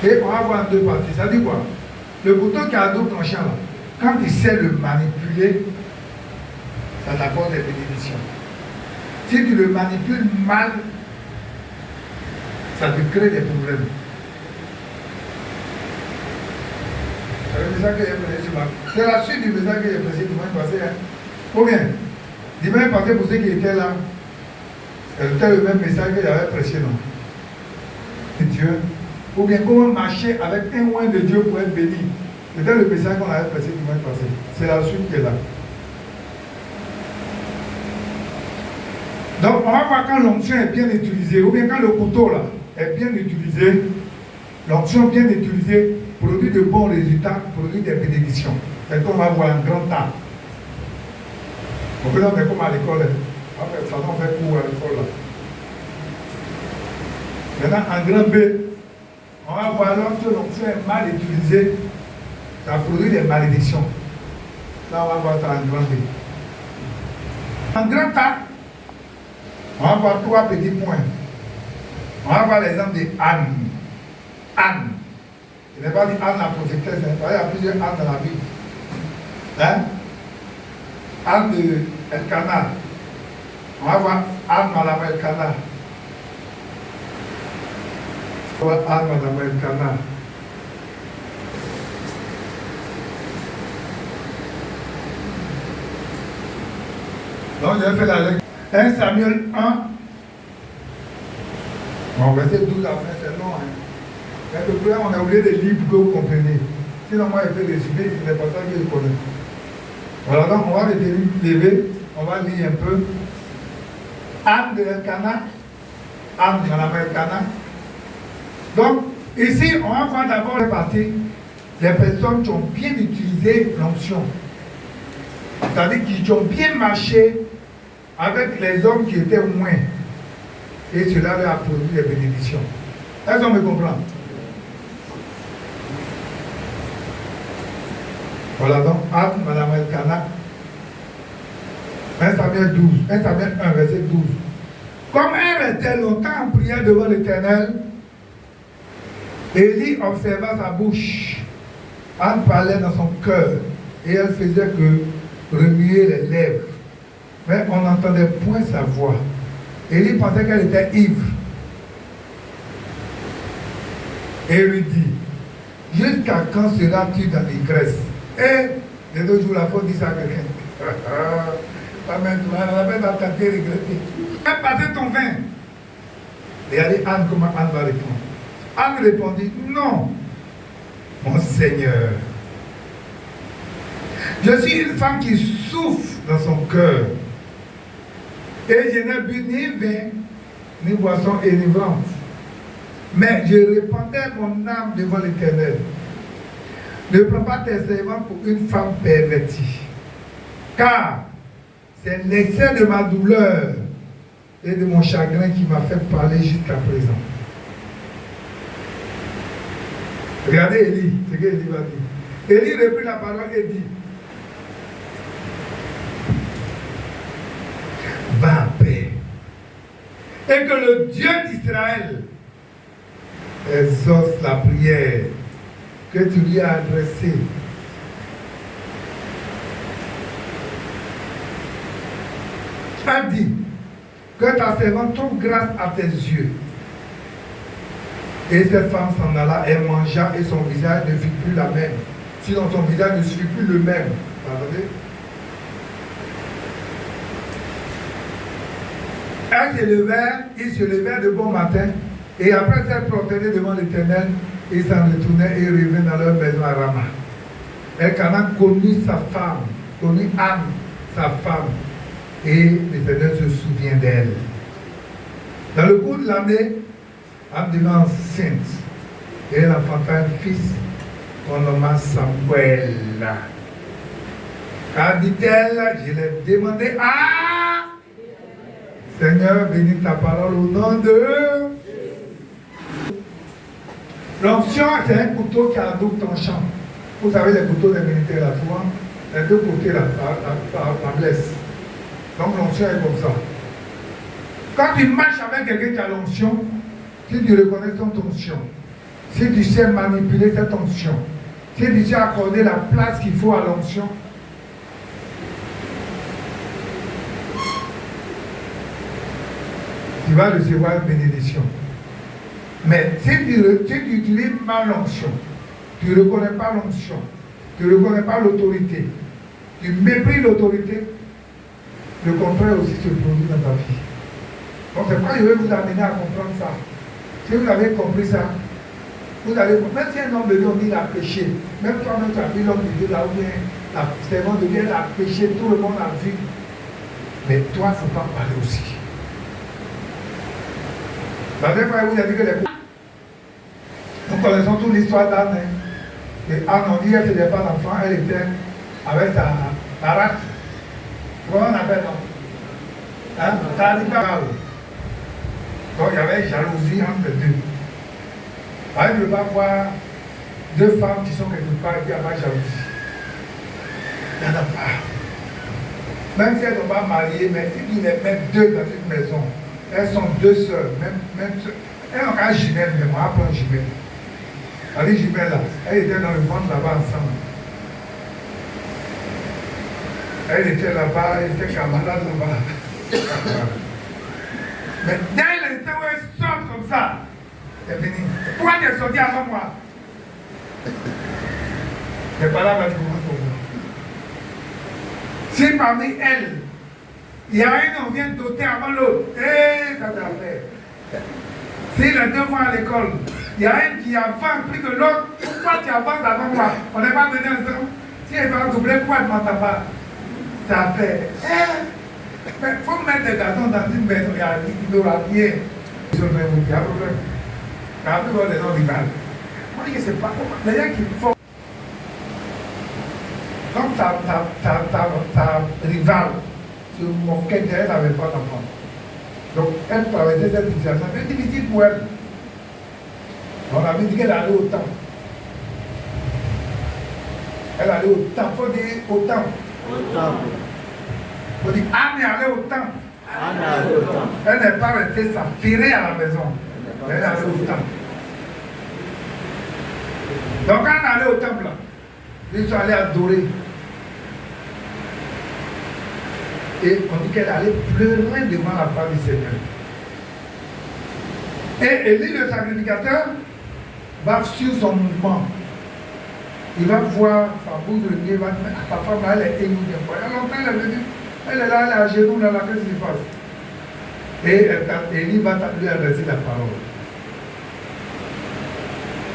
Et on va voir en deux parties. Ça dit quoi? Le couteau qui a double tranchant là, quand tu sais le manipuler, ça t'apporte des bénédictions. Si tu le manipules mal, ça te crée des problèmes. C'est la suite du message que j'ai prêché dimanche passé. Hein. Ou bien, dimanche passé, pour ceux qui étaient là, c'était le même message que j'avais prêché, non? De Dieu. Ou bien comment marcher avec un oint de Dieu pour être béni. C'était le message qu'on avait prêché dimanche passé. C'est la suite qui est là. Donc, on va voir quand l'onction est bien utilisée, ou bien quand le couteau là est bien utilisé, l'onction bien utilisée produit de bons résultats, produit des bénédictions. C'est qu'on va voir un grand tas. On peut faire comme à l'école. Après, ça on fait cours à l'école là. Maintenant, en grand B, on va voir lorsque l'onction est mal utilisée, ça produit des malédictions. Là, on va voir ça en grand B. En grand tas, on va voir trois petits points. On va voir l'exemple de Anne. Anne. Je n'ai pas dit Anne la prophétesse, il y a plusieurs Anne dans la Bible. Hein? Anne de Elkanah. On va voir Anne Madame Elkanah. On va voir Anne Madame Elkanah. Donc je vais faire la lecture. 1 Samuel 1. Bon, verset 12 après, c'est long. Hein. Mais le problème, on a oublié des livres que vous comprenez. Sinon, moi, je fais résumer, ce n'est pas ça que je connais. Voilà, donc on va lever, on va lire un peu. Anne de Elkanah, Anne de Madame Elkanah. Donc, ici, on va voir d'abord les parties, les personnes qui ont bien utilisé l'onction. C'est-à-dire qui ont bien marché avec les hommes qui étaient moins. Et cela leur a produit des bénédictions. Est-ce qu'on me comprend? Voilà donc, Anne, Madame Elkanah, 1 Samuel 12, 1 Samuel 1, verset 12. Comme elle restait longtemps en prière devant l'Éternel, Élie observa sa bouche. Anne parlait dans son cœur et elle faisait que remuer les lèvres. Mais on n'entendait point sa voix. Élie pensait qu'elle était ivre. Et lui dit, jusqu'à quand seras-tu dans l'ivresse? Et les 2 jours, la faute dit ça à quelqu'un. Pas maintenant, elle avait tenté de regretter. Fais passer ton vin. Et elle dit, Anne, comment Anne va répondre? Anne répondit, non, mon Seigneur. Je suis une femme qui souffre dans son cœur. Et je n'ai bu ni vin, ni boisson enivrante. Mais je répandais mon âme devant l'Éternel. Ne prends pas tes servants pour une femme pervertie. Car c'est l'excès de ma douleur et de mon chagrin qui m'a fait parler jusqu'à présent. Regardez Élie, ce que Élie va dire. Élie reprit la parole et dit, va en paix. Et que le Dieu d'Israël exauce la prière que tu lui as adressée. Elle dit que ta servante trouve grâce à tes yeux. Et cette femme s'en alla, elle mangea et son visage ne fut plus la même. Sinon son visage ne fut plus le même. Vous entendez? Ils se levèrent de bon matin, et après s'être prosternés devant l'Éternel, ils s'en retournaient et revenaient dans leur maison à Rama. Elkanah connut sa femme, connut Anne, sa femme, et l'Éternel se souvient d'elle. Dans le cours de l'année, Anne devint enceinte, et elle enfanta un fils qu'on nomma Samuel. Car dit-elle, je l'ai demandé à Seigneur, bénis ta parole au nom de l'onction, c'est un couteau qui a un double tranchant. Vous savez, les couteaux des militaires, là, souvent, les deux côtés, là, ça blesse. Donc l'onction est comme ça. Quand tu marches avec quelqu'un qui a l'onction, si tu reconnais son onction, si tu sais manipuler cette onction, si tu sais accorder la place qu'il faut à l'onction, tu vas recevoir une bénédiction. Mais si tu utilises mal l'onction, tu ne reconnais pas l'onction, tu ne reconnais pas l'autorité, tu méprises l'autorité, le contraire aussi se produit dans ta vie. Donc c'est pourquoi je vais vous amener à comprendre ça. Si vous avez compris ça, vous allez comprendre. Même si un homme de Dieu dit il a péché, même toi-même tu as vu l'homme de Dieu là où la servante de Dieu elle a péché, tout le monde a vu. Mais toi, il ne faut pas parler aussi. La dernière fois, vous avez dit que les... Nous connaissons toute l'histoire d'Anne. Et Anne, on dit qu'elle n'était pas d'enfant, elle était avec sa rate. Comment on appelle ça? Hein? Donc il y avait jalousie entre les deux. Elle ne peut pas voir deux femmes qui sont quelque part et puis il n'y a pas de jalousie. Il n'y en a pas. Même si elles ne sont pas mariées, mais si tu les mets deux dans une maison, elles sont deux sœurs, même sœurs. Elles n'ont qu'un jumelle, mais moi, je prends un jumelle. Elle dit jumelle là, elles étaient dans le ventre là-bas ensemble. Elle était là-bas, elle était camarade là-bas. Mais dès l'instant où elle sort comme ça, c'est fini. Pourquoi tu es sorti avant moi? C'est pas là que tu commences pour moi. Si parmi elles, il y a un qui vient doter avant l'autre, ça t'a fait. Si les deux vont à l'école, il y a un qui avance plus que l'autre, pourquoi tu avances avant moi? On n'est pas venu ensemble. Si elle va doubler, pourquoi tu ne m'entends pas? Ça fait. Mais il faut mettre des garçons dans une maison, il n'y aura rien. Il y a un problème. Il y a plus des gens rivales. Moi, je ne sais pas comment. Les gens qui font. Comme ta rivale se moquait d'elle, elle n'avait pas d'enfant. Donc, elle traversait cette situation. C'était difficile pour elle. On avait dit qu'elle allait au temple. Elle allait au temple. Il faut dire au temple. Au temple. Il faut dire Anne est allée au temple. Anne est allée au temple. Elle n'est pas restée s'affirer à la maison. Elle est allée au temple. Donc, quand elle est allée au temple, là, ils sont allés adorer. Et on dit qu'elle allait pleurer devant la face du Seigneur. Et Élie, le sacrificateur, va sur son mouvement. Il va voir sa boule de nez, il va dire, ta femme là, elle est émue. Il y a longtemps, elle est venue. Elle est là, elle est à genoux, là, qu'est-ce qui se passe? Et Élie va lui adresser la parole.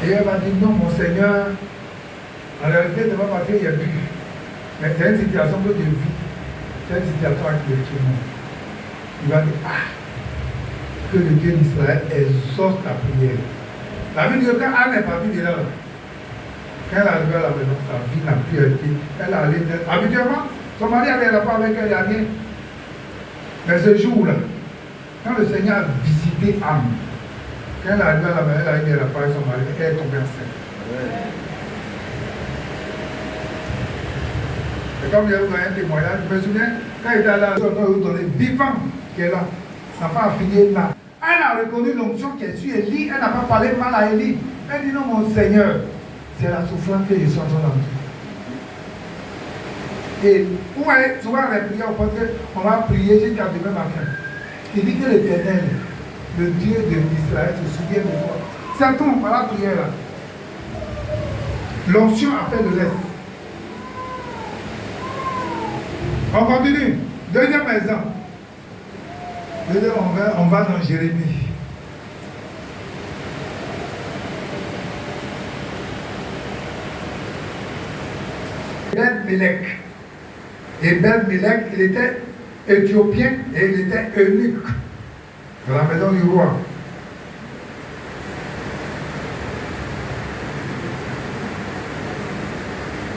Et elle va dire, non, mon Seigneur, en réalité, ce n'est pas parce qu'il y a bu. Mais c'est une situation que je vis. C'est une situation avec le tout le monde. Il va dire, que le Dieu d'Israël exauce ta prière. La vie de quand Anne est partie de là, quand elle est arrivée à la maison, sa vie n'a plus été. Elle est allée. Habituellement, son mari n'allait pas avec elle, il n'y a rien. Mais ce jour-là, quand le Seigneur a visité Anne, quand elle est arrivée à la maison, elle a eu la part de son mari, elle est tombée enceinte. Et comme je vais vous donner un témoignage, je me souviens, quand il était là, je vais vous donner vivant qui est là. L'enfant a fini là. Elle a reconnu l'onction qui est sur Élie, elle n'a pas parlé mal à Élie. Elle dit non, mon Seigneur, c'est la souffrance que je suis en train d'entendre. Et vous voyez, souvent les prières, on pense qu'on va prier jusqu'à demain matin. Il dit que l'Éternel, le Dieu d'Israël, se souvient de toi. C'est tout, voilà la prière là. L'onction a fait de l'Est. On continue. Deuxième exemple. On va dans Jérémie. Ben-Mélec. Et Ben-Mélec, il était éthiopien et il était eunuque dans la maison du roi.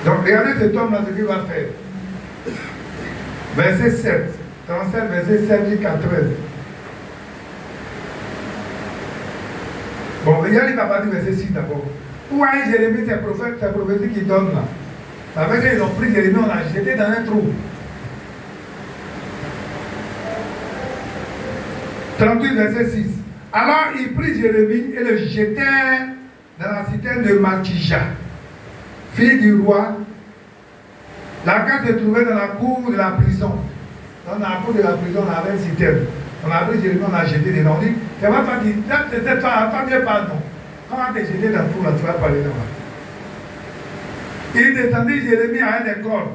Donc regardez cet homme-là, ce qu'il va faire. Verset 7. 37, verset 7 jusqu'à 13. Bon, regarde, il va pas dire verset 6 d'abord. Où est Jérémie, c'est prophétie qui donne là. Ça veut dire qu'ils ont pris Jérémie, on l'a jeté dans un trou. 38, verset 6. Alors ils prirent Jérémie et le jetèrent dans la citerne de Malchija, fille du roi. La carte se trouvait dans la cour de la prison. Dans la cour de la prison, on avait une citerne. On a pris Jérémie, on a jeté dedans. On dit, c'est pas toi qui. C'est toi, attendez, pardon. Quand on t'a jeté dans le trou, là, tu vas parler là-bas. Il descendit Jérémie à un école.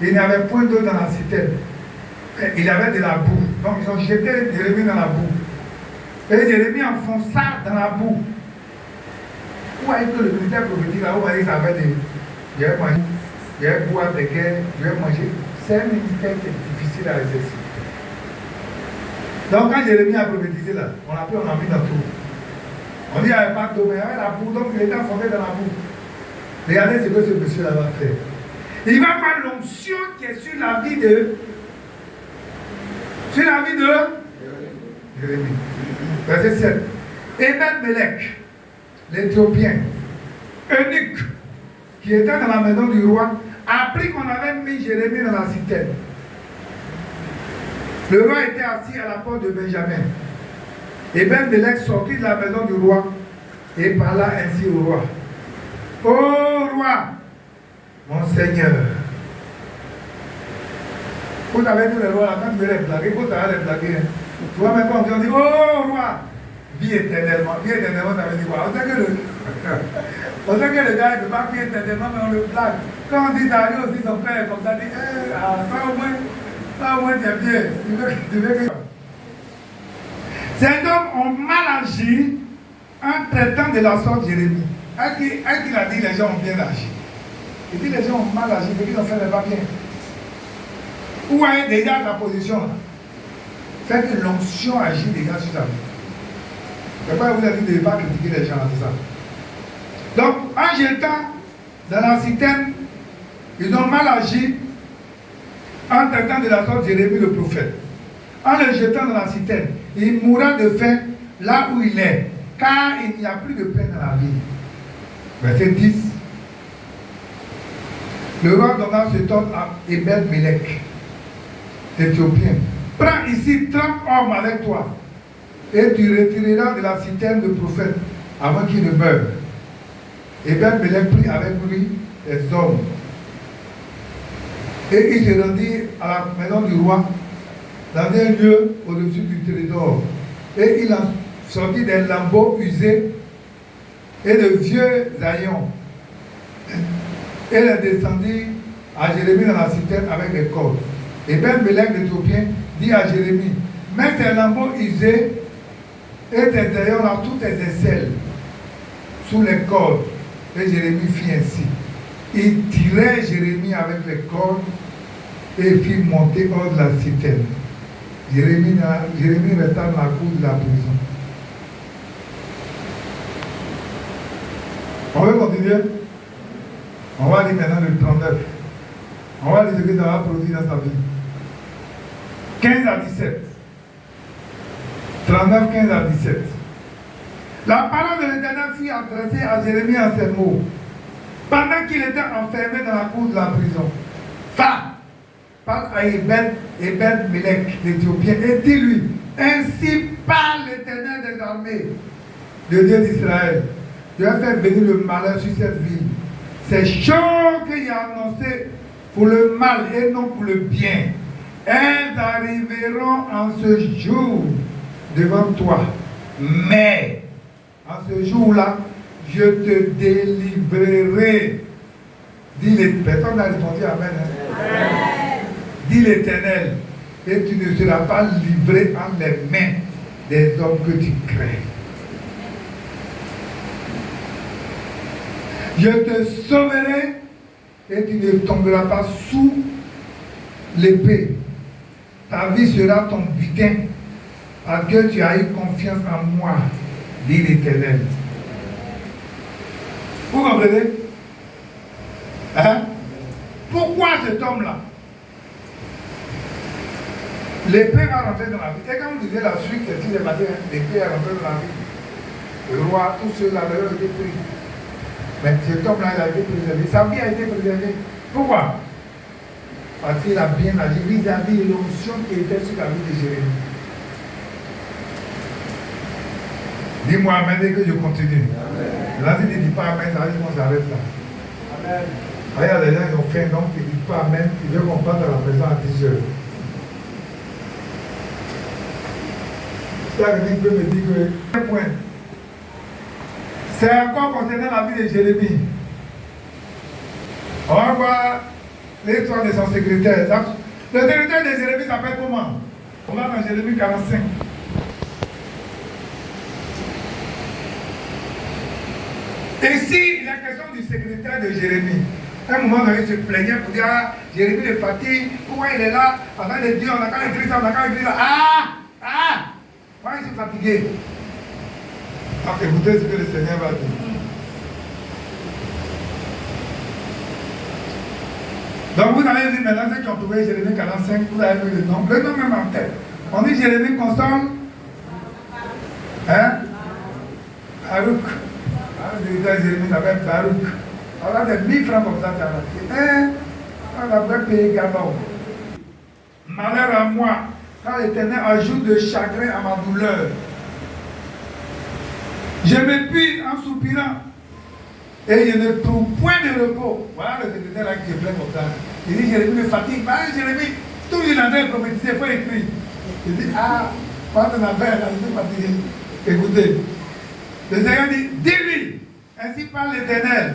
Il n'y avait point d'eau dans la citerne. Il y avait de la boue. Donc ils ont jeté Jérémie dans la boue. Et Jérémie enfonça dans la boue. Où est-ce que le ministère prophétique là, où est-ce que ça avait des. Il y avait mangé, il y avait boire des guerres, il y avait mangé. C'est un ministère qui est difficile à exercer. Donc quand Jérémie a prophétisé là, on l'a pris, on l'a mis dans le trou. On dit qu'il n'y avait pas d'eau, mais il y avait la boue, donc il était enfoncé dans la boue. Regardez ce que ce monsieur là va faire. Il va voir l'onction qui est sur la vie de. Sur la vie de Jérémie. Verset 7. Ebed-Melech, l'Éthiopien, eunuque, qui était dans la maison du roi, a appris qu'on avait mis Jérémie dans la citerne. Le roi était assis à la porte de Benjamin. Ebed-Melech sortit de la maison du roi et parla ainsi au roi. Ô roi, mon Seigneur. Vous avez tous les rois là, quand tu veux les blaguer, vous savez les blaguer. Tu vois, même quand on dit, oh roi, vis éternellement. Vis éternellement, ça veut dire quoi? On sait que le gars ne peut pas vivre éternellement, mais on le blague. Quand on dit d'aller aussi, son père est comme ça, il dit, ça au moins, tu es bien. Tu veux que. Ces hommes ont mal agi en traitant de la sorte Jérémie. Est-ce qu'il a dit les gens ont bien agi? Il dit les gens ont mal agi, mais qu'ils ont fait les pas bien. Où est déjà ta position là? Fait que l'onction agit déjà sur ta vie. C'est pourquoi vous avez dit de ne pas critiquer les gens, c'est ça. Donc, en jetant dans la citerne, ils ont mal agi en traitant de la sorte Jérémie le prophète. En le jetant dans la citerne, il mourra de faim là où il est, car il n'y a plus de pain dans la vie. Verset 10. Le roi donna cet ordre à Ebed-Melech, Éthiopien. Prends ici 30 hommes avec toi, et tu retireras de la citerne le prophète avant qu'il ne meure. Ebed-Melech prit avec lui les hommes. Et il se rendit à la maison du roi, dans un lieu au-dessus du trésor. Et il en sortit des lambeaux usés et de vieux haillons. Et il descendit à Jérémie dans la citerne avec des cordes. Et Ebed-Melech l'Éthiopien dit à Jérémie, mets tes lambeaux usés et tes haillons dans toutes tes aisselles sous les cordes. Et Jérémie fit ainsi. Il tirait Jérémie avec les cordes et fit monter hors de la citerne. Jérémie resta dans la cour de la prison. On va continuer. On va lire maintenant le 39. On va lire ce que ça va produire dans sa vie. 15 à 17. 39, 15 à 17. La parole de l'Éternel fut adressée à Jérémie en ces mots. Pendant qu'il était enfermé dans la cour de la prison. Va, parle à Ebed-Melech, l'Éthiopien, et dis-lui, ainsi parle l'Éternel des armées, le Dieu d'Israël. Je vais faire venir le malheur sur cette ville. Ces choses qu'il a annoncées pour le mal et non pour le bien, elles arriveront en ce jour devant toi. Mais, en ce jour-là, je te délivrerai. Dis personne n'a répondu Amen. Amen. Dis l'Éternel, et tu ne seras pas livré en les mains des hommes que tu crains. Je te sauverai et tu ne tomberas pas sous l'épée. Ta vie sera ton butin parce que tu as eu confiance en moi, dit l'Éternel. Vous comprenez? Hein? Pourquoi cet homme-là? L'épée va rentrer dans la vie. Et quand vous disiez la suite, c'est qu'il est passé, l'épée est rentrée dans la vie. Le roi, tous ceux-là, leur ont été pris. Mais cet homme-là, il a été préservé. Sa vie a été préservée. Pourquoi? Parce qu'il a bien agi vis-à-vis de l'onction qui était sur la vie de Jérémie. Dis-moi, Amen, et que je continue. Amen. Là, si tu ne dis pas Amen, ça veut dire qu'on s'arrête là. Amen. Il y a des gens qui ont faim, donc ils ne disent pas Amen, ils veulent qu'on parte à la maison à 10 heures. Si quelqu'un peut me dire que, un point, c'est encore concernant la vie de Jérémie. On va voir l'histoire de son secrétaire. Le secrétaire de Jérémie s'appelle comment? On va dans Jérémie 45. Ici, il y a question du secrétaire de Jérémie. À un moment donné, il se plaignait pour dire ah, Jérémie est fatigué, pourquoi il est là? Avant de dire, on a qu'à écrire ça, on a qu'à écrire ça. Pourquoi il est fatigué? Donc écoutez ce que le Seigneur va dire. Donc vous avez vu maintenant ceux qui ont trouvé Jérémie 45, vous avez vu le nom même en tête. On dit Jérémie console. Hein? Baruch. Jérémie s'appelle Baruch. On a des 1000 francs comme ça, tu as hein? On a pas payé Gabon. Malheur à moi, quand l'Éternel ajoute de chagrin à ma douleur. Je m'épuise en soupirant. Et je ne trouve point de repos. Voilà le secrétaire là qui se plaint comme ça. Il dit Jérémie me fatigue. Jérémie, tout le monde est prophétisé, il faut écrire. Il dit quand on a fait, je suis fatigué. Écoutez, le Seigneur dit dis-lui, ainsi parle l'Éternel.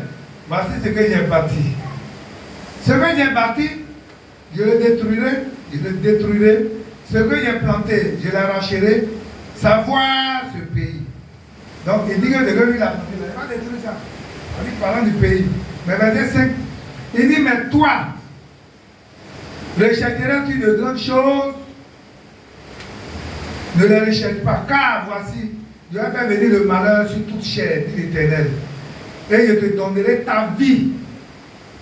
Voici ce que j'ai bâti. Ce que j'ai bâti, je le détruirai. Ce que j'ai planté, je l'arracherai. Savoir ce pays. Donc il dit que ce que lui a planté, il n'a pas détruit ça. On dit parlant du pays. Mais verset 5, il dit, mais toi, rejetteras-tu de grandes choses? Ne les rejette pas, car voici, je vais faire venir le malheur sur toute chair, dit l'Éternel. Et je te donnerai ta vie.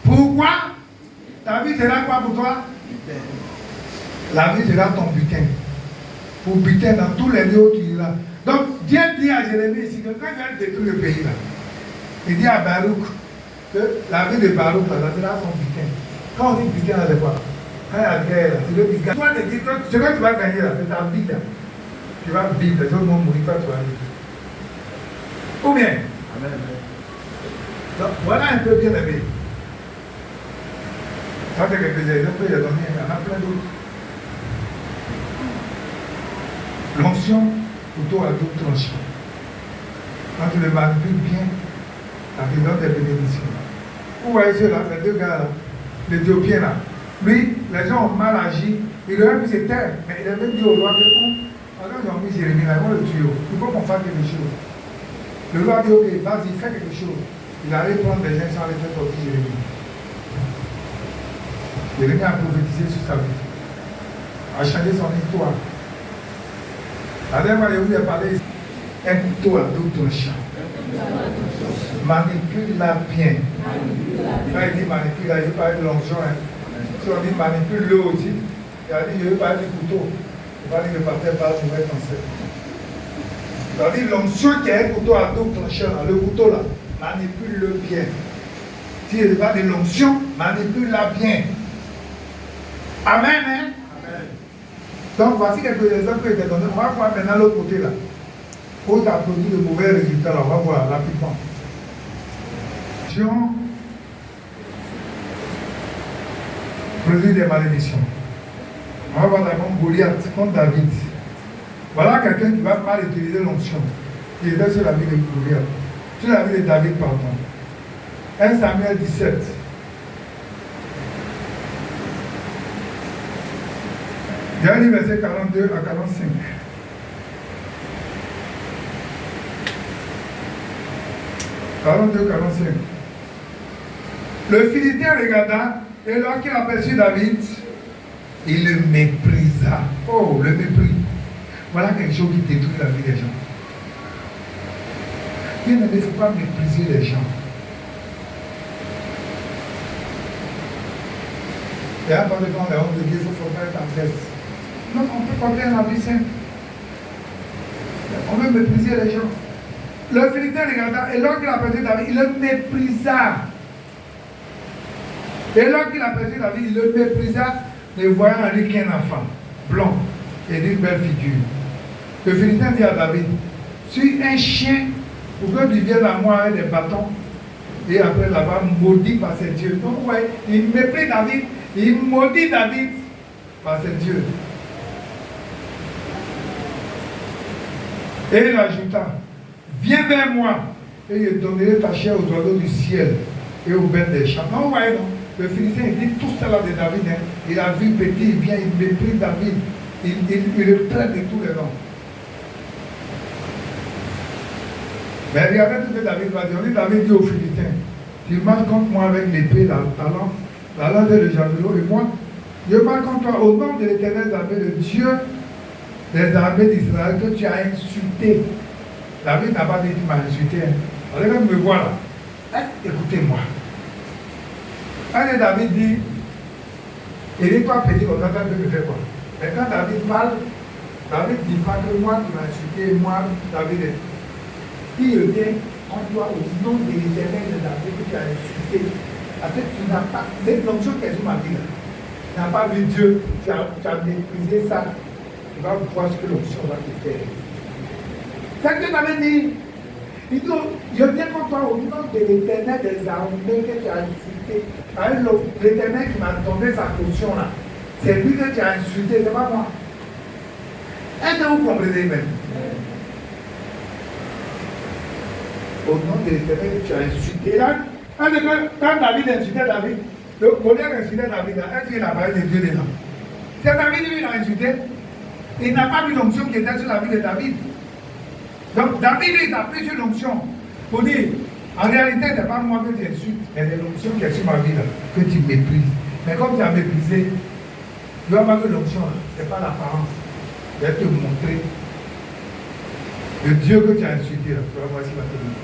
Pourquoi? Ta vie sera quoi pour toi? La vie sera ton butin. Pour butin dans tous les lieux où tu iras. Donc, Dieu dit à Jérémie ici que quand il va détruire le pays là, il dit à Baruch que la vie de Baruch, ça sera son butin. Quand on dit butin, c'est quoi? Quand il y a guerre, c'est le butin. Toi, ce que tu vas gagner là, c'est ta vie là. Tu vas vivre, les autres vont mourir, toi tu vas vivre. Ou bien? Amen. Donc, voilà un peu bien aimé. Ça, c'est quelques exemples que j'ai donné, il y en a plein d'autres. L'onction, plutôt à double tranchant. Quand tu le manipules bien, ça te donne des bénédictions. Vous voyez ceux-là, les deux gars là, l'Éthiopien là. Lui, les gens ont mal agi, il aurait pu se taire, mais il avait dit au roi que quand ils ont mis Jérémie là, ils vont le tuer. Il faut qu'on fasse quelque chose. Le roi dit ok, vas-y, fais quelque chose. Il allait prendre des gens sans les faire sortir Jérémie. Jérémie a prophétisé sur sa vie, a changé son histoire. La dernière fois, il a parlé un couteau à double tranchant. Manipule-la bien. Quand il dit manipule, il veut parler de l'onction. Si on dit manipule-le aussi, il a dit je veux parler du couteau. Il va dire que le pasteur parle pour être enceinte. Il a dit l'onction qui est un couteau à double tranchant, le couteau là, manipule-le bien. Si il parle de l'onction, manipule-la bien. Amen, hein? Amen. Donc voici quelques exemples que je t'ai donnés. On va voir maintenant l'autre côté là. Où tu as produit de mauvais résultats là, on va voir rapidement. Produit des malédictions. On va voir d'abord Goliath contre David. Voilà quelqu'un qui va mal utiliser l'onction. Il était sur la vie de Goliath. Sur la vie de David, pardon. 1 Samuel 17. Dernier verset 42 à 45. Le Philistin regarda, et lorsqu'il aperçut David, il le méprisa. Oh, le mépris. Voilà quelque chose qui détruit la vie des gens. Il ne faut pas mépriser les gens. Et à part de temps, les hommes de Dieu, il faut pas être en tresse. Donc on peut comprendre la vie simple. On veut mépriser les gens. Le Philistin regarda, et lorsqu'il aperçut David, il le méprisa. Et lorsqu'il aperçut David, il le méprisa, ne voyant en lui qu'un enfant, blond, et d'une belle figure. Le Philistin dit à David, suis un chien pour que tu viennes à moi avec des bâtons et après là-bas maudit par ses dieux. Donc ouais, il méprise David, il maudit David par ses dieux. Et il ajouta, viens vers moi et je donnerai ta chair aux oiseaux du ciel et aux bêtes des champs. Non, ouais, non. Le Philistin, il dit tout cela de David. Hein. Il a vu petit, il vient, il méprise David. Il le traite de tous les noms. Mais regardez ce que David va dire. David dit aux Philistins, tu marches contre moi avec l'épée, la lance et le javelot, et moi, je marche contre toi au nom de l'Éternel armée, le Dieu des armées d'Israël que tu as insulté. David n'a pas dit que tu m'as insulté. Hein. Regardez me voir là. Hein? Écoutez-moi. Quand David dit, il dit toi petit comme ça, tu peux me faire quoi? Mais quand David parle, David ne dit pas que moi tu m'as insulté, moi David est. Il vient en toi au nom de l'Éternel de David que tu as insulté. Après tu n'as pas, c'est l'onction qui est sur ma vie là. Tu n'as pas vu Dieu, tu as méprisé ça. Tu vas voir ce que l'onction va te faire. C'est ce que David dit. Il dit, je viens contre toi au nom de l'Éternel des armées que tu as insulté. L'Éternel qui m'a donné sa caution là. C'est lui que tu as insulté, c'est pas moi. Est-ce que vous comprenez même? Au nom de l'Éternel que tu as insulté. Là, quand David insultait David, le Goliath insultait David, est-ce qu'il a parlé de Dieu dedans? C'est David lui qui l'a insulté. Il n'a pas vu l'onction qui était sur la vie de David. Donc David lui, il a pris sur l'onction pour dire, en réalité, ce n'est pas moi que tu insultes, mais c'est l'onction qui est sur ma vie là, que tu méprises. Mais comme tu as méprisé, tu vas voir que l'onction, ce n'est pas l'apparence. Je vais te montrer le Dieu que tu as insulté là. Tu vas voir s'il va te dire.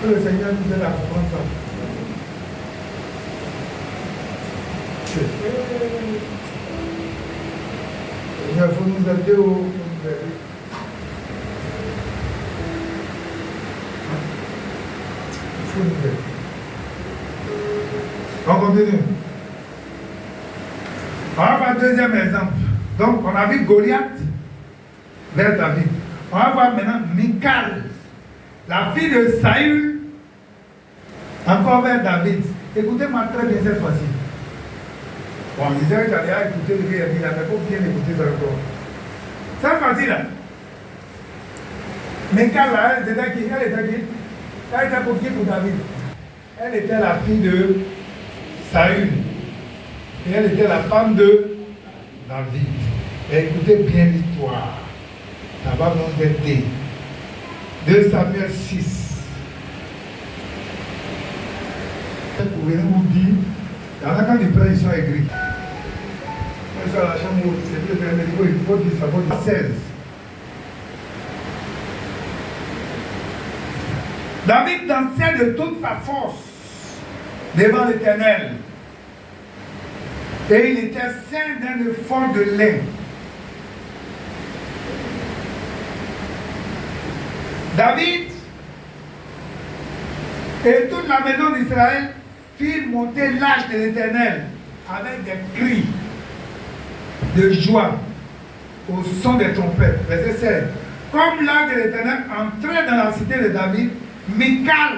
Que le Seigneur nous aide à comprendre ça. Il faut nous aider au. Il faut nous aider. On continue. On va voir un deuxième exemple. Donc, on a vu Goliath vers David. On va voir maintenant Michal, la fille de Saül, encore vers David. Écoutez-moi très bien cette fois-ci. Bon, on disait que j'allais écouter le gars, il n'avait pas bien écouté ça encore. C'est facile, là. Michal, là, elle était qui? Elle était pour qui pour David? Elle était la fille de Saül. Et elle était la femme de David. Et écoutez bien l'histoire. Ça va nous aider. 2 Samuel 6. Vous pouvez nous dire, il y en a quand ils prennent, ils sont aigris. Ils sont à la chambre où il faut dire, ça vaut 16. David dansait de toute sa force devant l'Éternel. Et il était ceint d'un effort de lin. David et toute la maison d'Israël firent monter l'arche de l'Éternel avec des cris de joie au son des trompettes. Verset 16. Comme l'arche de l'Éternel entrait dans la cité de David, Michal,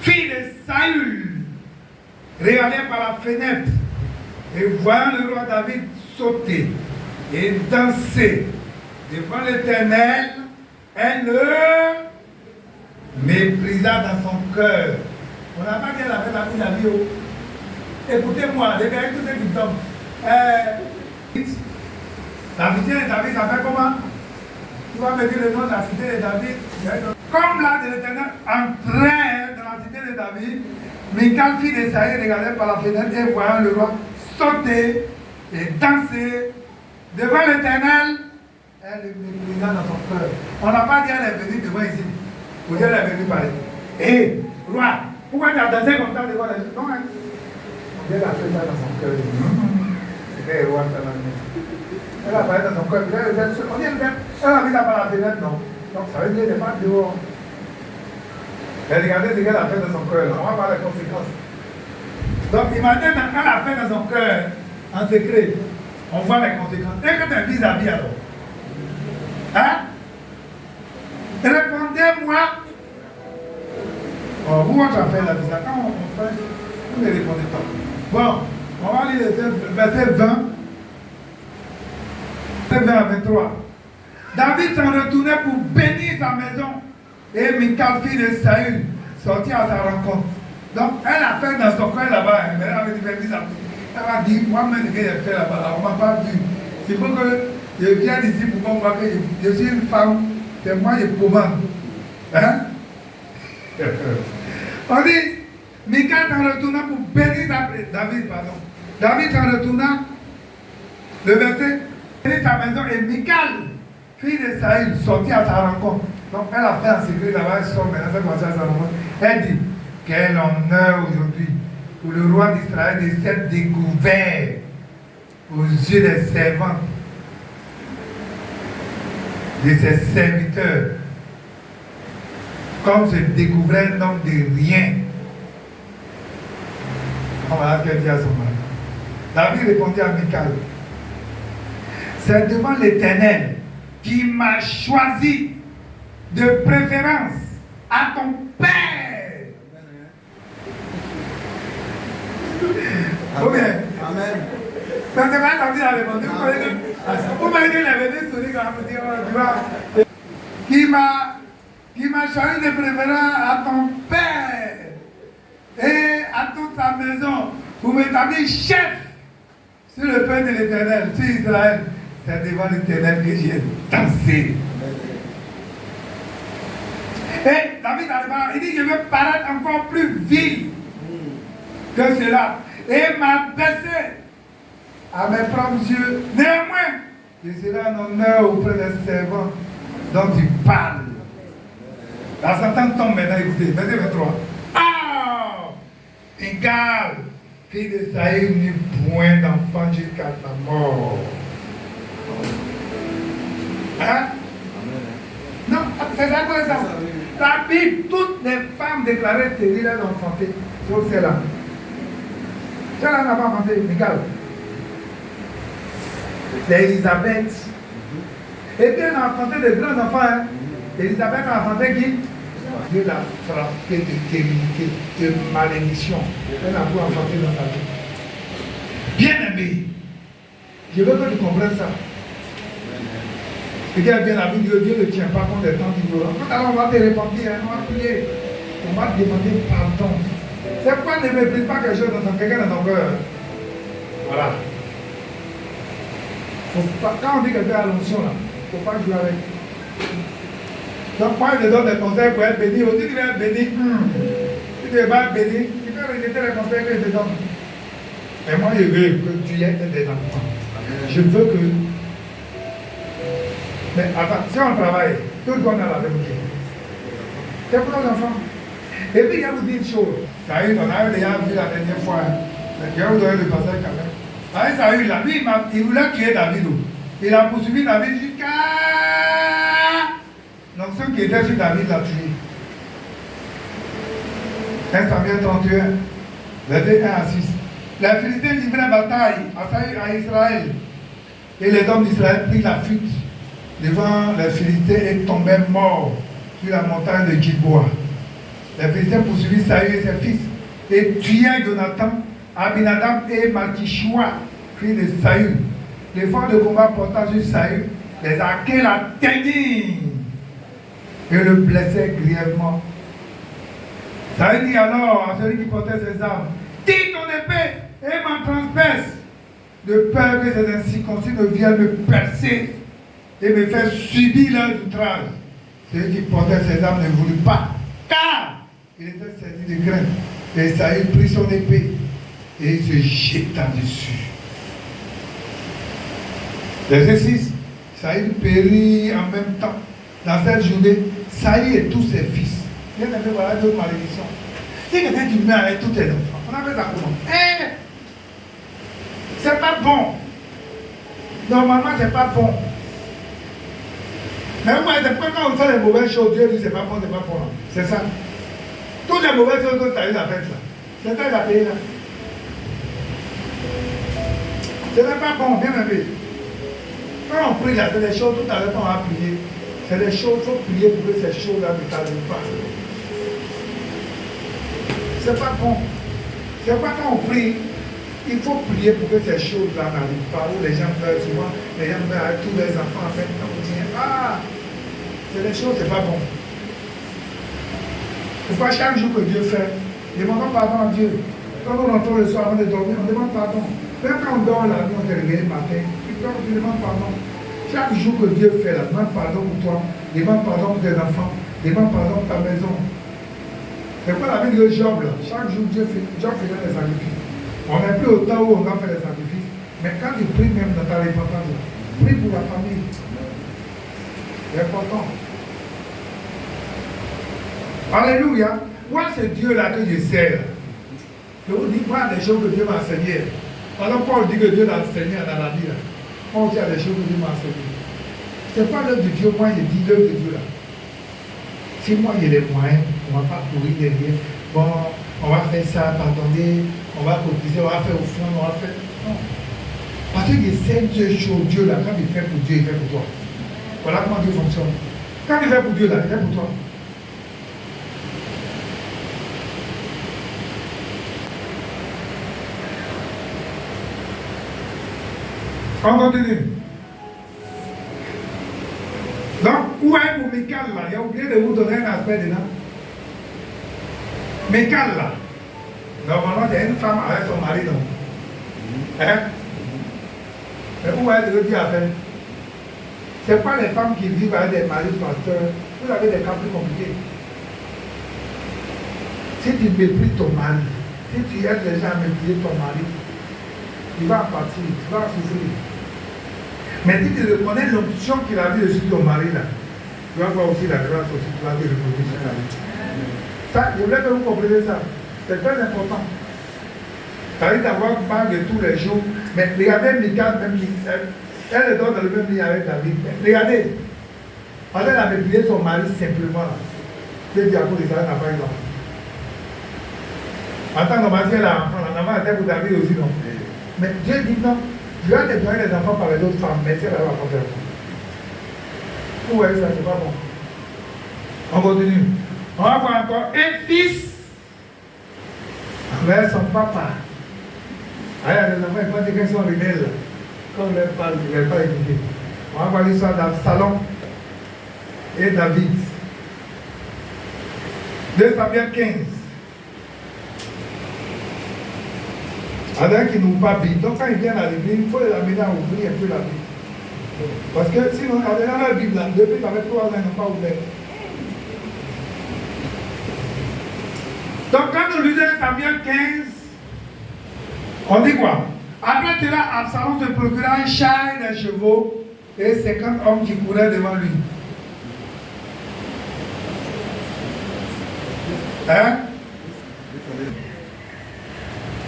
fille de Saül, regardait par la fenêtre et voyant le roi David sauter et danser devant l'Éternel, elle le méprisa dans son cœur. On n'a pas dit qu'elle avait la mise à vie. Écoutez-moi, regardez tout ce qui tombe. La cité de David s'appelle comment? Tu vas me dire le nom de la cité de David. Comme l'âme de l'Éternel entrait dans la cité de David, Michal, fille de Saül, regardait par la fenêtre et voyant le roi sauter et danser devant l'Éternel, elle le méprisa dans son cœur. On n'a pas dit qu'elle est venue devant ici. Ou elle est venue parler. Hé, roi, pourquoi tu as dansé comme ça devant les gens? Non, hein? Elle a fait ça dans son cœur. C'était le roi de la maison. Elle a parlé dans son cœur. Elle a mis ça par la fenêtre, non. Donc ça veut dire qu'elle n'est pas dehors. Mais regardez ce qu'elle a fait dans son cœur. On va voir les conséquences. Donc imaginez quand elle a fait dans son cœur, en secret, on voit les conséquences. Et quand tu es vis-à-vis alors, hein? vous, votre affaire là, c'est ça. Quand on fait, vous ne répondez pas. Bon, on va lire le verset 20. Verset 20 à 23. David s'en retournait pour bénir sa maison. Et Michal, fille de Saül, sortit à sa rencontre. Donc, elle a fait dans son coin là-bas. Mais elle avait dit, elle a dit, moi-même, ce que j'ai fait là-bas, on ne m'a pas vu. Il faut que je vienne ici pour qu'on voit que je suis une femme, c'est moi qui commande. Hein? On dit, Michal s'en retourna pour bénir David, pardon. David s'en retourna, le verset, bénir sa maison, et Michal, fille de Saül, sortit à sa rencontre. Donc elle a fait un secret là-bas, elle sort maintenant, elle commence à sa rencontre. Elle dit, quel honneur aujourd'hui pour le roi d'Israël de s'être découvert aux yeux des servantes, de ses serviteurs, comme se découvrait un homme de rien. Voilà ce qu'elle dit à son mari. David répondit à Michal, c'est devant l'Éternel qui m'a choisi de préférence à ton père. Amen. Amen. Donc, David a répondu, vous m'avez dit la vérité, qui m'a choisi de préférence à ton père et à toute sa maison pour m'établir chef sur le peuple de l'Éternel, sur Israël. C'est devant l'Éternel que j'ai dansé. Et David arriva, il dit, je veux paraître encore plus vil que cela et m'abaisser à mes propres yeux. Néanmoins, je serai un honneur auprès des servants dont il parle. La sentence tombe maintenant, écoutez, verset 23. Ah! Égal, fille de Saïd n'eut point d'enfant jusqu'à sa mort. Hein? Non, c'est ça quoi ça? La Bible, toutes les femmes déclaraient stériles elles ont enfanté, sauf celle-là. Celle-là n'a pas enfanté, Michal. C'est Élisabeth. Et puis elle a enfanté de grands enfants. Hein? Élisabeth a enfanté qui? Dieu l'a frappé de stérilité, de malédiction. Elle a pu enfanter dans sa vie. Bien aimé, je veux que tu comprennes ça. Regarde bien la Bible, Dieu ne tient pas compte des temps ignorants. Alors on va te repentir, on va prier, on va te demander pardon. C'est pourquoi ne méprise pas quelque chose dans quelqu'un dans ton cœur. Voilà. Quand on dit quelqu'un a l'onction là, il ne faut pas jouer avec. Donc moi je donne des conseils pour être béni. On dit qu'il va être béni. Si tu ne veux pas être béni, tu peux rejeter les conseils que je te donne. Mais moi je veux que tu aies des enfants. Je veux que. Mais attends, si on travaille, tout le monde a la même chose. C'est pour nos enfants. Et puis il y a vous dire une chose. Saül, on a déjà vu la dernière fois. Je vais vous donner le passage quand même. Saül, là, lui, il voulait tuer David. Il a poursuivi David jusqu'à. Donc ceux qui étaient sur David l'ont tué. 1 Samuel 31, verset 1 à 6. Les Philistins livraient bataille à Israël. Et les hommes d'Israël prirent la fuite devant les Philistins et tombèrent morts sur la montagne de Gilboa. Les Philistins poursuivirent Saül et ses fils et tuèrent Jonathan, Abinadab et Malchishua, fils de Saül. L'effort de combat portant sur Saül, les archers l'atteignirent et le blessèrent grièvement. Saül dit alors à celui qui portait ses armes, tire ton épée et m'en transperce, de peur que ces incirconcis ne viennent me percer et me faire subir leur outrage. Celui qui portait ses armes ne voulut pas, car il était saisi de crainte. Et Saül prit son épée et il se jeta dessus. Verset 6. Saül périt en même temps. Dans cette journée, Saül et tous ses fils. Bien aimé, voilà d'autres malédictions. Si quelqu'un tu mets avec tous tes enfants, on appelle ça comment? C'est pas bon. Normalement, c'est pas bon. Mais moi, c'est pourquoi quand on fait les mauvaises choses, Dieu dit c'est pas bon, c'est pas bon. C'est ça. Toutes les mauvaises choses que Saül a faites là, c'est ça qu'il a payé là. Ce n'est pas bon, bien aimé. Quand on prie là, c'est des choses, tout à l'heure quand on va prier, c'est des choses, il faut prier pour que ces choses-là ne t'arrivent pas. C'est pas bon. C'est pas quand on prie. Il faut prier pour que ces choses-là n'arrivent pas. Où les gens meurent souvent, les gens meurent avec tous les enfants en fait. C'est des choses, c'est pas bon. Pourquoi chaque jour que Dieu fait, demandons pardon à Dieu. Quand on entend le soir avant de dormir, on demande pardon. Même quand on dort la nuit, on se réveille le matin, tu demandes pardon. Chaque jour que Dieu fait, là, demande pardon pour toi, demande pardon pour tes enfants, demande pardon pour ta maison. C'est quoi la vie de Job là? Chaque jour, Job faisait des sacrifices. On n'est plus au temps où on va faire des sacrifices. Mais quand tu pries même dans ta repentance, prie pour la famille. C'est important. Alléluia. Moi, c'est Dieu là que je sers. Je vous dis pas des choses que Dieu m'a enseignées. Alors Paul dit que Dieu l'a enseigné dans la vie. Moi aussi, il y a des choses que Dieu m'a enseignées. Ce n'est pas l'œuvre de Dieu, moi je dis l'œuvre de Dieu là. Si moi j'ai les moyens, on ne va pas courir derrière. Bon, on va faire ça, pardonner, on va cotiser, on va faire au fond, on va faire. Non. Parce que je sais Dieu chaud, Dieu là, quand il fait pour Dieu, il fait pour toi. Voilà comment Dieu fonctionne. Quand il fait pour Dieu là, il fait pour toi. On continue. Donc, où est pour Michal là? Il a oublié de vous donner un aspect dedans. Michal là. Normalement, il y a une femme avec son mari, non? Hein? Mais où est-ce que Dieu a fait? Ce n'est pas les femmes qui vivent avec des maris pasteurs. Vous avez des cas plus compliqués. Si tu méprises ton mari, si tu aides les gens à mépriser ton mari, il va partir, tu vas souffrir. Mais si tu reconnais l'option qu'il a vu sur ton mari là, tu vas voir aussi la grâce aussi, tu vas te reproduire sur ta vie. Ça, je voulais que vous compreniez ça. C'est très important. Ça arrive d'avoir mal de tous les jours. Mais regardez Michal, même elle est dans le même lit avec David. Regardez. Parce qu'elle a méprisé son mari simplement. Dieu dit à cause de ça, elle n'a pas eu d'enfant. En tant que mari, elle a un enfant. L'enfant était pour David aussi, non? Mais Dieu dit non. Je vais te donner les enfants par les autres femmes, mais si elle va pas faire ça. Vous voyez ça, c'est pas bon. On continue. On va voir encore un fils avec son papa. Alors, les enfants, ils pensent qu'ils sont rebelles. Comme ils ne parlent, ils ne veulent pas écouter. On va voir l'histoire d'Absalom et David. 2 Samuel 15. Alors qu'ils n'ont pas Bible. Donc quand ils viennent à l'église, il faut les amener à ouvrir un peu la Bible. Parce que sinon, dans la Bible, depuis avec 3 ans, ils n'ont pas ouvert. Donc quand nous lisons Samuel 15, on dit quoi? Après cela, Absalom se procura un char et des chevaux et 50 hommes qui couraient devant lui. Hein?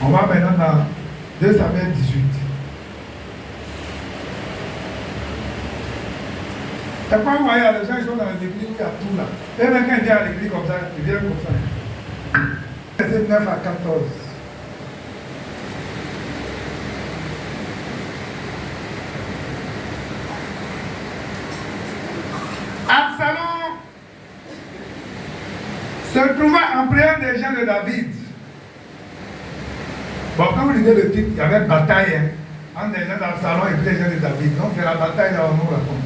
On va maintenant dans 2 Samuel 18. T'as pas envoyé à les gens qui sont dans les églises où il y a tout là. Et même quand ils viennent à l'église comme ça, ils viennent comme ça. Verset 9 à 14. Absalom se trouva en prière des gens de David. Bon, quand vous lisez le titre, il y avait bataille entre les gens d'Absalom et les gens de David. Donc c'est la bataille là où on nous raconte.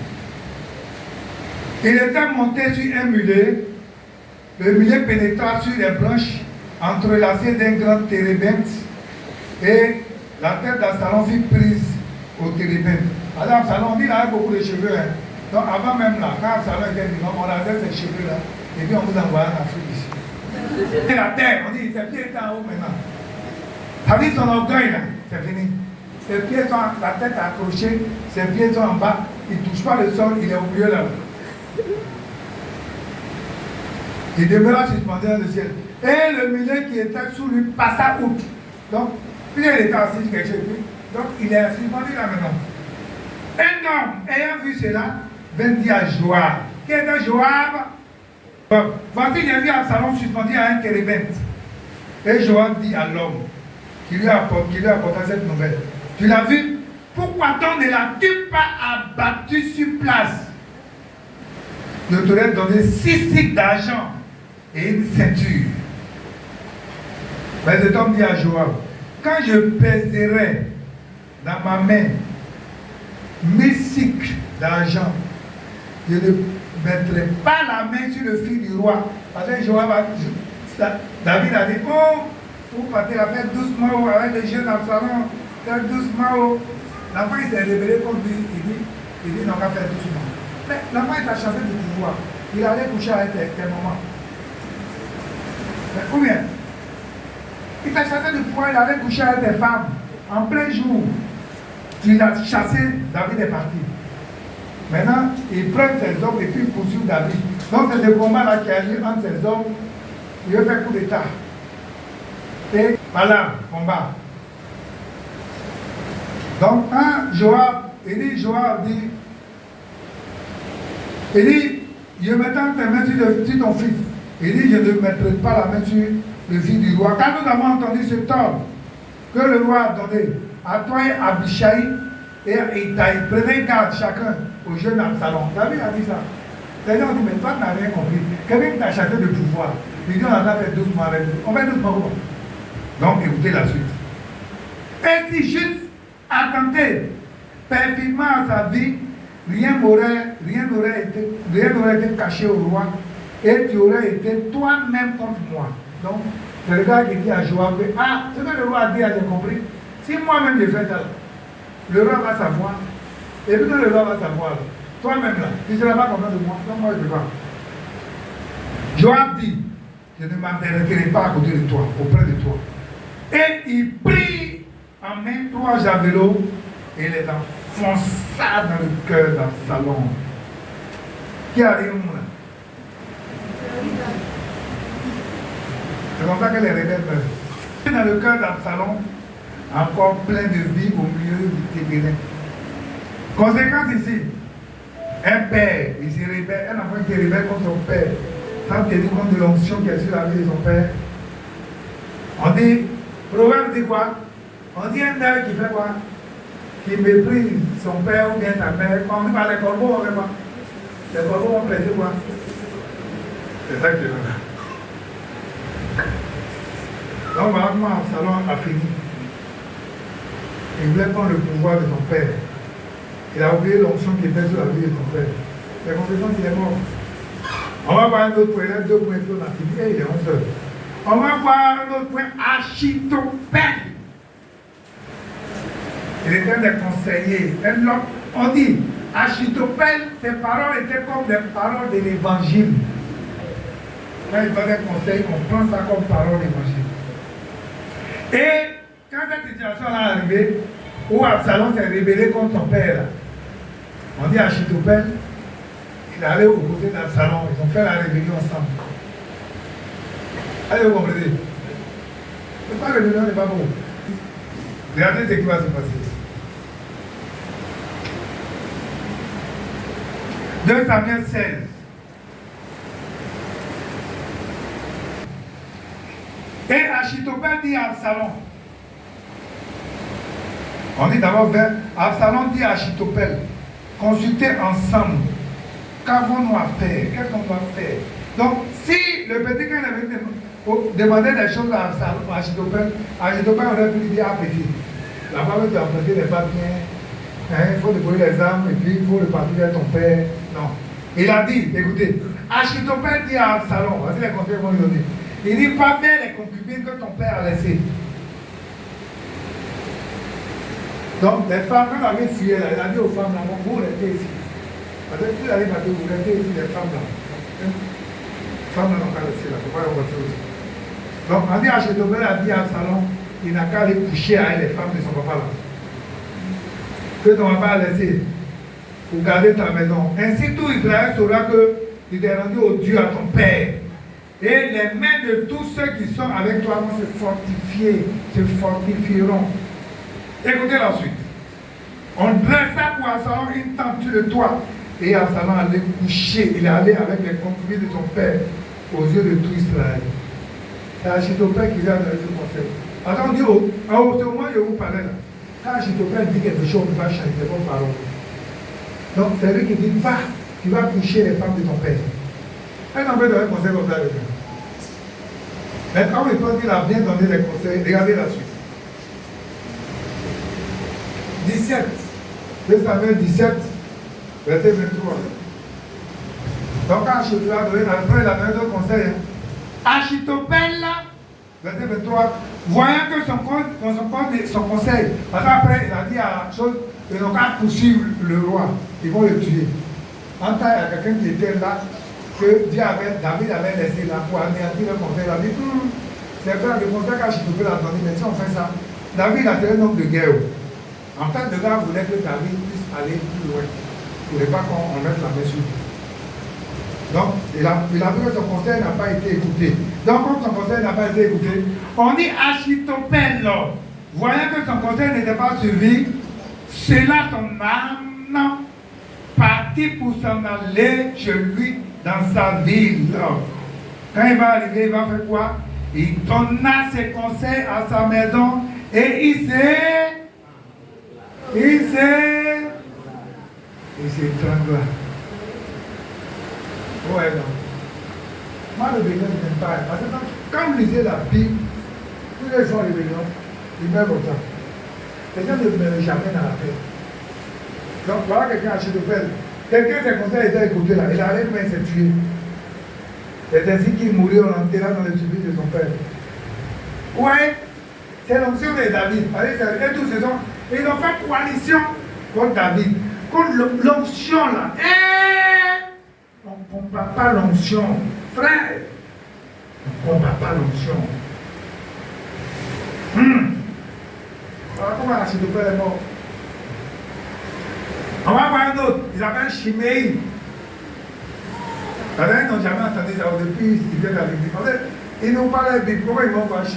Il était monté sur un mulet. Le mulet pénétra sur les branches entrelacées d'un grand térébinthe et la tête d'Absalom fut prise au térébinthe. Alors Absalom, on dit qu'il avait beaucoup de cheveux. Hein. Donc avant même là, quand Absalom était vivant, on avait ces cheveux là et puis on vous envoyait en Afrique ici. Et la terre, on dit, ses pieds étaient en haut maintenant. Ça dit son orgueil là, c'est fini. Ses pieds sont, la tête accrochée, ses pieds sont en bas, il ne touche pas le sol, il est au milieu là. Il demeura suspendu dans le ciel. Et le mulet qui était sous lui passa outre. Donc, puis il était assis sur quelque chose. Donc, il est suspendu là maintenant. Un homme, ayant vu cela, vint dire à Joab. Qui était Joab? Voici, j'ai vu Absalom suspendu à un térébinthe. Et Joab dit à l'homme qui lui apporta cette nouvelle. Tu l'as vu? Pourquoi donc ne l'as-tu pas abattu sur place? Je t'aurais donné 6 cycles d'argent et une ceinture. Mais cet homme dit à Joab, quand je pèserai dans ma main 1000 cycles d'argent, je ne mettrai pas la main sur le fils du roi. Parce que Joab David a dit, oh, vous partez à faire doucement avec les jeunes Absalom, faire doucement. L'enfant il s'est révélé contre lui, il dit non, on va faire doucement. Mais l'enfant il a chassé du pouvoir. Il allait coucher avec tes mamans. Ou bien, il t'a chassé du pouvoir, il allait coucher avec tes femmes en plein jour. Tu l'as chassé, David est parti. Maintenant, il prend ses hommes et puis il poursuit David. Donc c'est le combat là qui a lieu entre ses hommes. Il veut faire coup d'état. Et voilà, combat. Donc, Joab dit, je mettrai tes mains sur ton fils. Il dit, je ne mettrai pas la main sur le fils du roi. Quand nous avons entendu cet ordre que le roi a donné à toi et à Abishai et à Itaï, prenez garde chacun au jeune Absalom. David a dit ça. Les gens ont dit, mais toi, tu n'as rien compris. Quelqu'un t'a chassé de pouvoir. Il dit, on a fait doucement avec nous. On fait doucement. Donc, écoutez la suite. Et si juste attenté perfidement à sa vie, rien n'aurait été caché au roi, et tu aurais été toi-même contre moi. Donc, le gars qui dit à Joab, ce que le roi a dit, j'ai compris. Si moi-même je fais ça, le roi va savoir. Et puis que le roi va savoir, toi-même là, tu ne seras pas content de moi. Donc moi je ne peux pas. Joab dit, je ne m'arrêterai pas à côté de toi, auprès de toi. Et il prit en main 3 javelots et les enfonça dans le cœur d'Absalom. Qui arrive là? C'est comme ça que les rebelles meurent. Dans le cœur d'Absalom, encore plein de vie au milieu du ténébreux. Conséquence ici, un père, il se rebelle, un enfant qui se rebelle contre son père, sans tenir compte de l'onction qui est sur la vie de son père. On dit, Proverbe dit quoi? On dit un œil qui fait quoi? Qui méprise son père ou bien sa mère. Quand on dit par les corbeaux, on fait quoi? Les corbeaux vont plaisir quoi? C'est ça que je veux. Donc voilà comment Absalom a fini. Il voulait prendre le pouvoir de son père. Il a oublié l'onction qui était sur la vie de son père. C'est conséquent qu'il est mort. On va voir un autre point, là, 2 points, on a fini, et il est 11 heures. On va voir un autre point, Achitophel. Il était un des conseillers. On dit, Achitophel, ses paroles étaient comme des paroles de l'évangile. Quand il donne un conseil, on prend ça comme parole d'évangile. Et quand cette situation est arrivée, où Absalom s'est rébellé contre son père, on dit Achitophel, il est allé aux côtés d'Absalom, ils ont fait la rébellion ensemble. Allez, vous comprenez? C'est pas rébellion, n'est pas bon. Regardez ce qui va se passer. 2 Samuel 16. Et Achitophel dit à Absalom, on dit d'abord vers Absalom dit à Achitophel, consultez ensemble, qu'avons-nous à faire, qu'est-ce qu'on doit faire. Donc si le petit quand avait demandé des choses à Absalom, à Achitophel aurait pu lui dire, ah petit, là-bas tu as emprunté les papiers, il faut déployer les armes et puis il faut repartir vers ton père. Non. Il a dit, écoutez, Achitophel dit à Absalom, voici les conseils qu'on lui donner. Il dit, pas bien les concubines que ton père a laissées. Donc, les femmes, quand on avait fuyé là, il a dit aux femmes là, vous restez ici. Parce que si vous allez partir, vous restez ici, les femmes là. Les femmes là n'ont qu'à rester là, il ne faut pas les voiture aussi. Donc, on dit Achitophel a dit à Absalom, il n'a qu'à aller coucher avec les femmes de son papa là. Que ton papa a laissé pour garder ta maison. Ainsi, tout Israël saura que tu t'es rendu au Dieu à ton père. Et les mains de tous ceux qui sont avec toi vont se fortifier, se fortifieront. Écoutez la suite. On dressa pour Absalom une tente sur le toit. Et Absalom allait coucher. Il est allé avec les concubines de son père aux yeux de tout Israël. C'est Achitophel qui vient donner ce conseil. Alors on dit, au moins je vous parlais là. Quand Achitophel dit quelque chose, il va changer, c'est bon parole. Donc c'est lui qui dit, va, tu vas coucher les femmes de ton père. Elle n'a pas donné un conseil comme ça. Mais quand il a bien donné les conseils, regardez la suite. 17. 2 Samuel 17, verset 23. Donc Achitophel a donné, après il a donné d'autres conseils. Achitophel, verset 23, voyant que son conseil, parce qu'après il a dit à la chose, ils n'ont qu'à poursuivre le roi, ils vont le tuer. En tant qu'il y a quelqu'un qui était là, que David avait laissé là pour anéantir le conseil, il a dit, c'est vrai, le conseil qu'Achitophel a donné, mais si on fait ça, David a été un homme de guerre. En fait, le gars voulait que David puisse aller plus loin. Il ne voulait pas qu'on mette la main sur lui. Donc, il a vu que son conseil n'a pas été écouté. Donc, comme son conseil n'a pas été écouté, on dit Achitophel, voyant que son conseil n'était pas suivi, cela son âme partit pour s'en aller chez lui dans sa ville. Quand il va arriver, il va faire quoi? Il donna ses conseils à sa maison et il s'est étrangla. Ouais, non. Moi, le bénin, je n'aime pas. Parce que quand vous lisez la Bible, tous les gens, les bénins, ils meurent comme ça. Les gens ne meurent jamais dans la paix. Donc, voilà quelqu'un à Achitophel. Quelqu'un, ses conseils étaient écoutés là. Il arrive, mais il s'est tué. C'est ainsi qu'il mourut en enterrant dans le supplice de son père. Ouais, c'est l'onction de David. Et tous ces hommes, ils ont fait coalition contre David. Contre l'onction là. On ne combat pas l'onction. Frère, on ne combat pas l'onction. Voilà comment Achitophel est mort. On va voir un autre. Ils appellent Chiméi. Ils n'ont jamais entendu ça depuis qu'ils étaient dans l'église. Ils n'ont pas la Bible. Comment ils vont voir